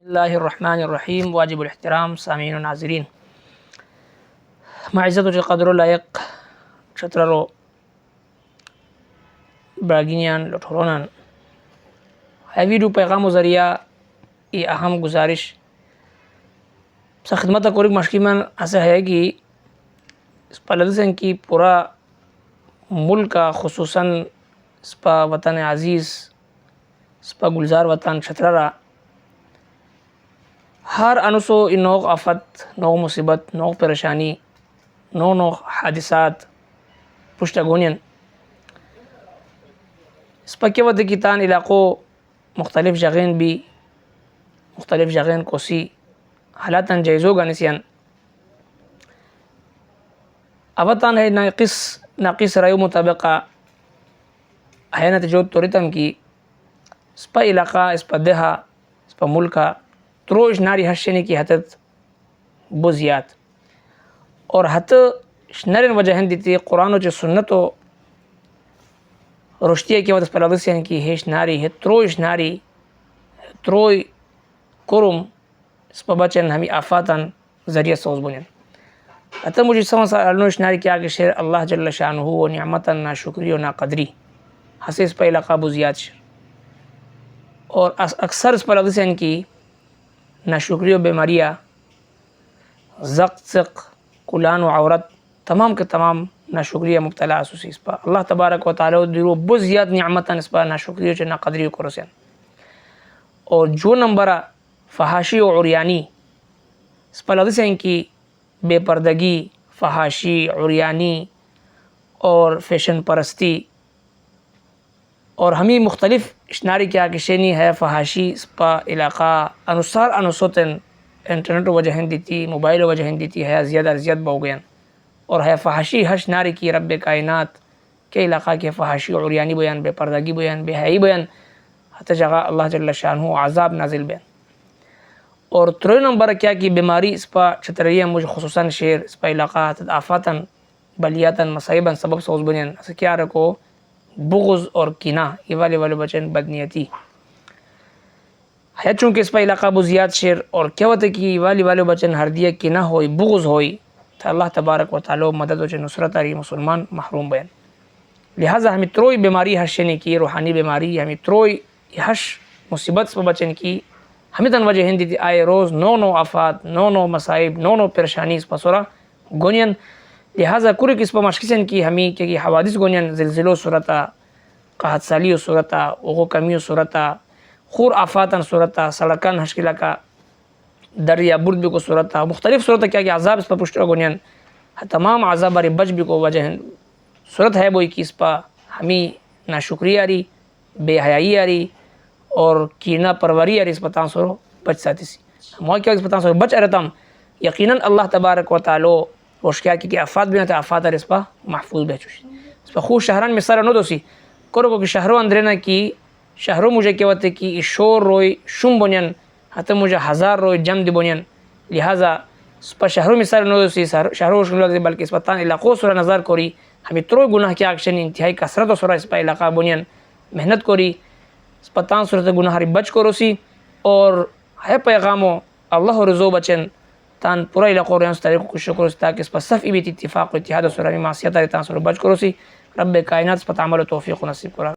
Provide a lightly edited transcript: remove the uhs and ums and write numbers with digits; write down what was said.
اللہ الرحمن الرحیم واجب الاحترام سامعین و ناظرین معزت و قدر و لائق چتررو براگینیان لٹھورونان ہے ویڈیو پیغام و ذریعہ یہ اہم گزارش خدمت کوریک مشکیمن ایسا ہے کہ اس پلدسن کی پورا ملک خصوصاً اس پا وطن عزیز اس پا گلزار وطن چھترارا ہر انوسو ان نوع آفت نوع مصیبت نوع پریشانی نوع حادثات پشت گونین اس پا کیوت کی تان علاقوں مختلف جگہیں بھی مختلف جگہیں کوسی حالاتاً جائزو گانسیان ابتان ہے ناقص رایو مطابقہ ہے نتیجو توریتم کی اس پا علاقہ اس پا دہا اس پا ملکہ تروش ناری حشنی کی حتت بزیات اور حت نرین وجہن دیتی قرآن و سنتو رشتیہ کی وقت پلادسین کی ہیش ناری ہے تروش ناری تروی کرم اس پا بچن ہمیں آفاتاً ذریعہ سوز بنین حتی مجھے سمسا علنوش ناری کیا کہ شیر اللہ جل شانہ و نعمتاً نا شکری و نا قدری حسی اس پا علاقہ بزیات شیر اور اکثر اس پلادسین کی ناشکری و بیماریاں زق کلان و عورت تمام کے تمام ناشکریہ مبتلا اسوسی اس پا اللہ تبارک و تعالی دیرو بزیاد نعمتاً اس پا ناشکری و ناقدری و کرسین اور جو نمبرہ فحاشی و عریانی اس پا لدسین کی بے پردگی فحاشی عریانی اور فیشن پرستی اور ہمیں مختلف اشناری کیا کشینی ہے فحاشی اس پا علاقہ انوسار انوسوتن انٹرنیٹ وجہن دیتی موبائل وجہن دیتی ہے زیادہ زیادہ باو گیاں اور ہے فحاشی حش ناری کی رب کائنات کے علاقہ کے فحاشی عریانی بیان بے پردگی بیان بے حیائی بیان حتی جگہ اللہ جل شانہ عذاب نازل بیان اور تروی نمبر کیا کی بیماری اس پا چھتریہ مجھ خصوصاً شیر اس پا علاقہ حتی آفاتاً بلیاتاً مصائباً سبب سوز بنین اسے کیا رکو بغض اور کینہ یہ والے بچن بدنیتی ہے چونکہ اس پا علاقہ بزیات شیر اور کیا ہوتا ہے کہ یہ والے بچن ہردیہ کینہ ہوئی بغض ہوئی تو اللہ تبارک و تعالی مدد و نصرت آری مسلمان محروم بین لہٰذا ہمیں تروئی بیماری حشنی کی روحانی بیماری ہمیں تروئی حش مصیبت پا بچن کی ہمیں تن وجہ ہندی تھی آئے روز نو آفات نو مصائب نو پریشانی اس پا سورا گونین لہٰذا کوری کس پا مشکسن کی ہمیں کہ حوادث گونین زلزلو صورتا قحط سالیو صورتا اوغو کمیو صورتا خور آفاتاً صورتا سڑکان حشکلہ کا دریا برد بھی کو صورتا مختلف صورتا کیا کہ عذاب اس پا پشتر گونین تمام عذاب باری بچ بھی کو وجہ صورت ہے بوئی کی اس پا ہمیں ناشکری آری بے حیائی آری اور کینہ پروری آری اس پا تانسورو بچ ساتی سی ہمیں کیا اس پا تانسورو بچ ارتم یقیناً اللہ تبارک و تعالی روشکیا کی آفات بھی نہ آفات آری اس پا محفوظ بہچوشی اس پا خوش شہران مثال نو دوسی کرو کہ شہرو اندرینا کی شہرو مجھے کیا ہوتے کہ شور روئی شم بنین حتی مجھے ہزار روئی جم دی بنین لہٰذا اس پا شہرو مثال نو دوسی شہرو شکل لگزی بلکہ اس پا تان علاقوں سورا نظر کوری ہمیں تروئی گناہ کی آکشن انتہائی کسرت و سورا اس پا علاقہ بنین محنت کوری اس پا تان صورت گناہ ری بچ کرو سی اور ہے پیغامو اللہ رضو بچن تان پورا علاقوں ریانس طریقوں کو شکر اس تاکہ اس پا صف ایبیت اتفاق و اتحاد و سورا معصیت آری تان سورا بچ کرو سی رب کائنات اس پا تعمل و توفیق و نصیب کرا